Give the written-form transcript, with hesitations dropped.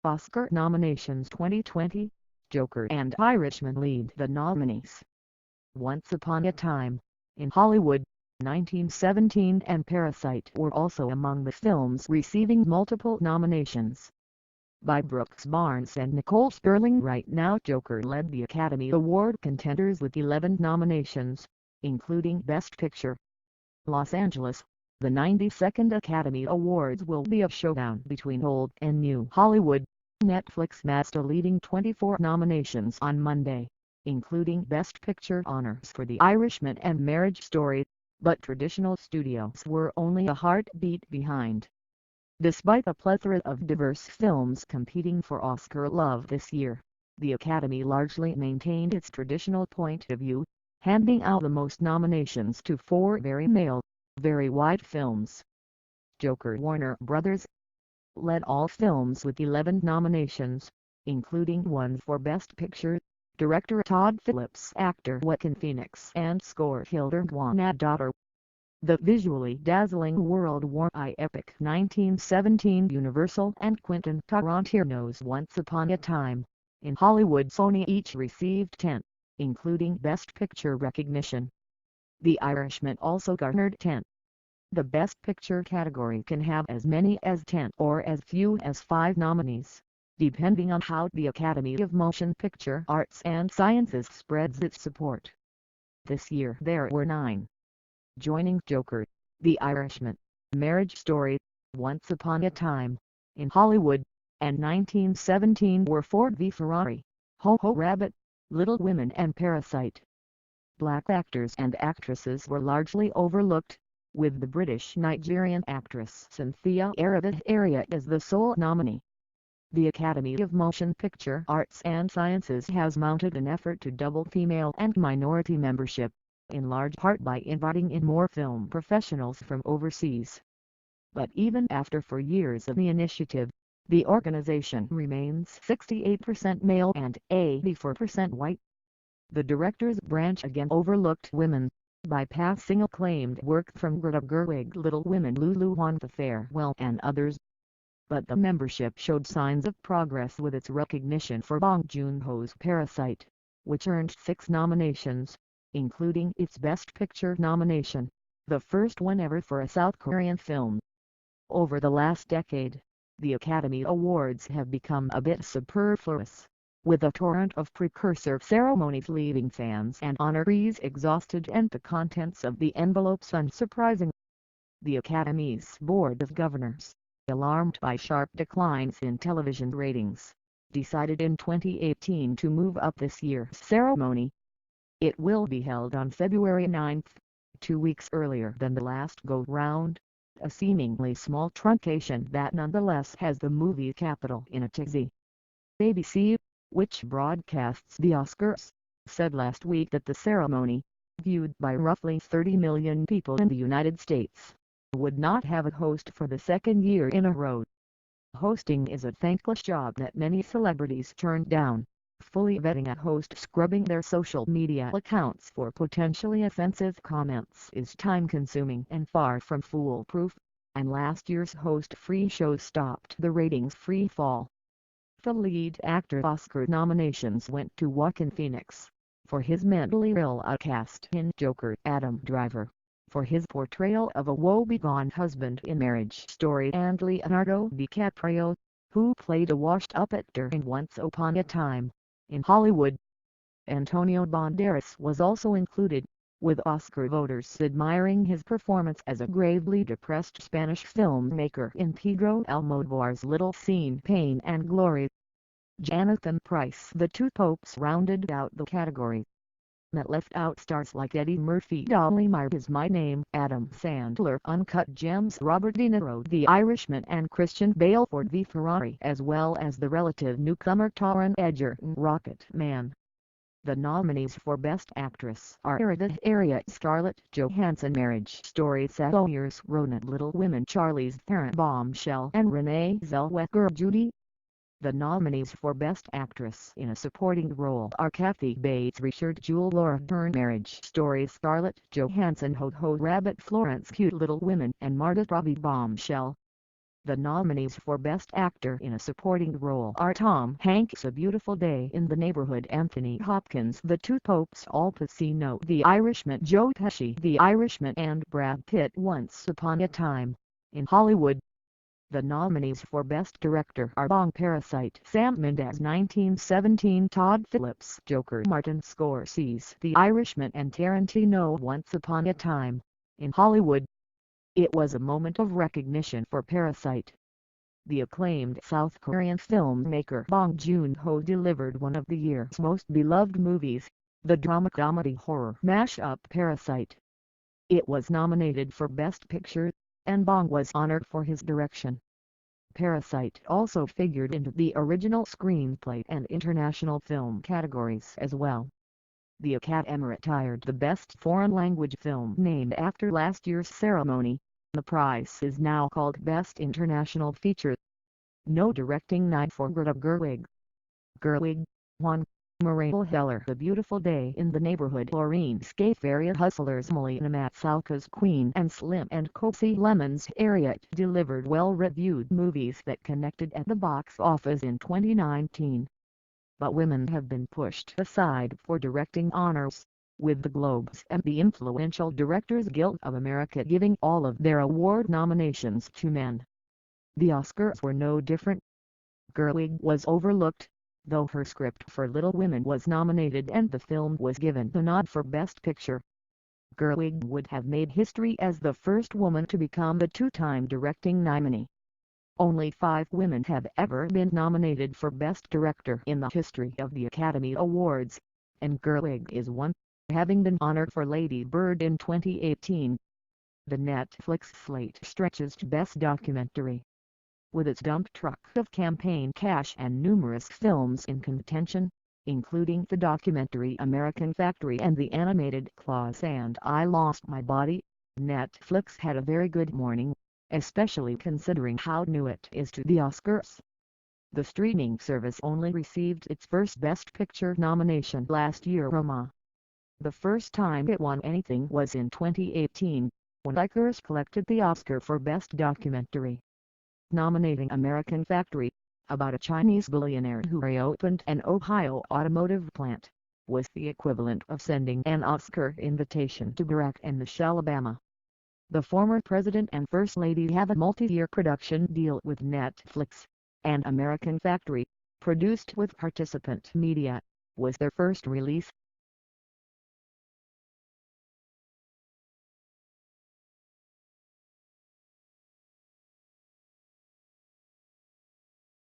Oscar nominations 2020, Joker and Irishman lead the nominees. Once Upon a Time in Hollywood, 1917 and Parasite were also among the films receiving multiple nominations. By Brooks Barnes and Nicole Sperling. Right now Joker led the Academy Award contenders with 11 nominations, including Best Picture. Los Angeles, the 92nd Academy Awards will be a showdown between old and new Hollywood. Netflix amassed a leading 24 nominations on Monday, including Best Picture honors for The Irishman and Marriage Story, but traditional studios were only a heartbeat behind. Despite a plethora of diverse films competing for Oscar love this year, the Academy largely maintained its traditional point of view, handing out the most nominations to 4 very male, very white films. Joker. Warner Brothers led all films with 11 nominations, including one for Best Picture, director Todd Phillips, actor Joaquin Phoenix, and score Hildur Guðnadóttir. The visually dazzling World War I epic 1917 Universal and Quentin Tarantino's Once Upon a Time in Hollywood. Sony each received 10, including Best Picture recognition. The Irishman also garnered 10. The Best Picture category can have as many as 10 or as few as 5 nominees, depending on how the Academy of Motion Picture Arts and Sciences spreads its support. This year there were 9. Joining Joker, The Irishman, Marriage Story, Once Upon a Time in Hollywood, and 1917 were Ford v Ferrari, Ho-Ho Rabbit, Little Women and Parasite. Black actors and actresses were largely overlooked, with the British-Nigerian actress Cynthia Erivo as the sole nominee. The Academy of Motion Picture Arts and Sciences has mounted an effort to double female and minority membership, in large part by inviting in more film professionals from overseas. But even after 4 years of the initiative, the organization remains 68% male and 84% white. The director's branch again overlooked women, bypassing acclaimed work from Greta Gerwig, Little Women, Lulu Wang, The Farewell and others. But the membership showed signs of progress with its recognition for Bong Joon-ho's Parasite, which earned 6 nominations, including its Best Picture nomination, the first one ever for a South Korean film. Over the last decade, the Academy Awards have become a bit superfluous, with a torrent of precursor ceremonies leaving fans and honorees exhausted and the contents of the envelopes unsurprising. The Academy's Board of Governors, alarmed by sharp declines in television ratings, decided in 2018 to move up this year's ceremony. It will be held on February 9, 2 weeks earlier than the last go-round, a seemingly small truncation that nonetheless has the movie capital in a tizzy. ABC, which broadcasts the Oscars, said last week that the ceremony, viewed by roughly 30 million people in the United States, would not have a host for the second year in a row. Hosting is a thankless job that many celebrities turn down. Fully vetting a host scrubbing their social media accounts for potentially offensive comments is time-consuming and far from foolproof, and last year's host-free show stopped the ratings free fall. The lead actor Oscar nominations went to Joaquin Phoenix, for his mentally ill outcast in Joker; Adam Driver, for his portrayal of a woebegone husband in Marriage Story; and Leonardo DiCaprio, who played a washed-up actor in Once Upon a Time in Hollywood. Antonio Banderas was also included, with Oscar voters admiring his performance as a gravely depressed Spanish filmmaker in Pedro Almodóvar's Little Sin Pain and Glory. Jonathan Pryce, The Two Popes, rounded out the category. That left out stars like Eddie Murphy, Dolly Meyer, Is My Name, Adam Sandler, Uncut Gems, Robert De Niro, The Irishman, and Christian Bale, Ford v Ferrari, as well as the relative newcomer Taron Egerton, Rocket Man. The nominees for Best Actress are Hereditary, Scarlett Johansson, Marriage Story, Saoirse Ronan, Little Women, Charlize Theron, Bombshell, and Renee Zellweger, Judy. The nominees for Best Actress in a Supporting Role are Kathy Bates, Richard Jewell, Laura Dern, Marriage Story, Scarlett Johansson, Ho-Ho Rabbit, Florence Pugh, Little Women, and Margot Robbie, Bombshell. The nominees for Best Actor in a Supporting Role are Tom Hanks' A Beautiful Day in the Neighborhood, Anthony Hopkins' The Two Popes, Al Pacino, The Irishman, Joe Pesci, The Irishman, and Brad Pitt, Once Upon a Time in Hollywood. The nominees for Best Director are Bong, Parasite, Sam Mendes 1917, Todd Phillips, Joker, Martin Scorsese, The Irishman, and Tarantino, Once Upon a Time in Hollywood. It was a moment of recognition for Parasite. The acclaimed South Korean filmmaker Bong Joon-ho delivered one of the year's most beloved movies, the drama-comedy horror mashup Parasite. It was nominated for Best Picture, and Bong was honored for his direction. Parasite also figured into the original screenplay and international film categories as well. The Academy retired the Best Foreign Language Film named after last year's ceremony. The prize is now called Best International Feature. No directing night for Greta Gerwig. Gerwig, Juan Moreno Heller, A Beautiful Day in the Neighborhood, Lorene Scafaria, Hustlers, Melina Matsoukas, Queen and Slim, and Kosi Lemon's Harriet delivered well-reviewed movies that connected at the box office in 2019. But women have been pushed aside for directing honors, with the Globes and the Influential Directors Guild of America giving all of their award nominations to men. The Oscars were no different. Gerwig was overlooked, though her script for Little Women was nominated and the film was given the nod for Best Picture. Gerwig would have made history as the first woman to become the two-time directing nominee. Only 5 women have ever been nominated for Best Director in the history of the Academy Awards, and Gerwig is one, having been honored for Lady Bird in 2018. The Netflix slate stretches to Best Documentary. With its dump truck of campaign cash and numerous films in contention, including the documentary American Factory and the animated Klaus and I Lost My Body, Netflix had a very good morning, especially considering how new it is to the Oscars. The streaming service only received its first Best Picture nomination last year. Roma. The first time it won anything was in 2018, when Icarus collected the Oscar for Best Documentary. Nominating American Factory, about a Chinese billionaire who reopened an Ohio automotive plant, was the equivalent of sending an Oscar invitation to Barack and Michelle Obama. The former president and first lady have a multi-year production deal with Netflix, and American Factory, produced with Participant Media, was their first release.